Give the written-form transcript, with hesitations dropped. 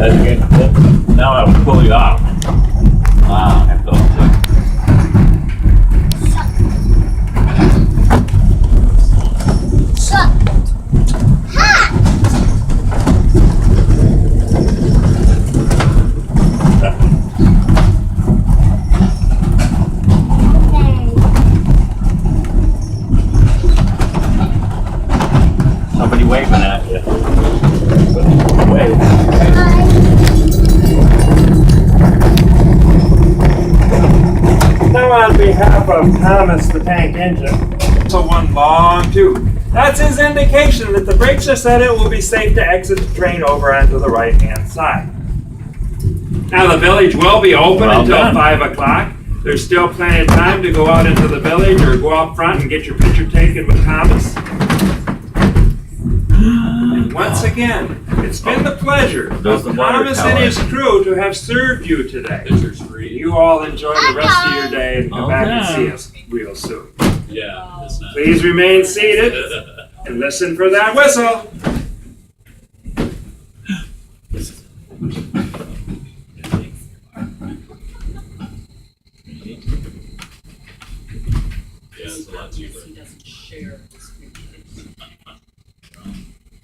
That's good. Now I will pull you off. Wow, I thought somebody waving at you. Wave. Now on behalf of Thomas the Tank Engine, so one long tube. That's his indication that the brakes are set. It will be safe to exit the train over onto the right-hand side. Now the village will be open Well until done. 5 o'clock. There's still plenty of time to go out into the village or go up front and get your picture taken with Thomas. And once again, it's been the pleasure of Does the water Thomas and his crew to have served you today. Picture's free. You all enjoy the rest of your day and come back and see us real soon. Yeah, it's not. Please remain seated and listen for that whistle. Yeah, it's a lot cheaper. He doesn't share.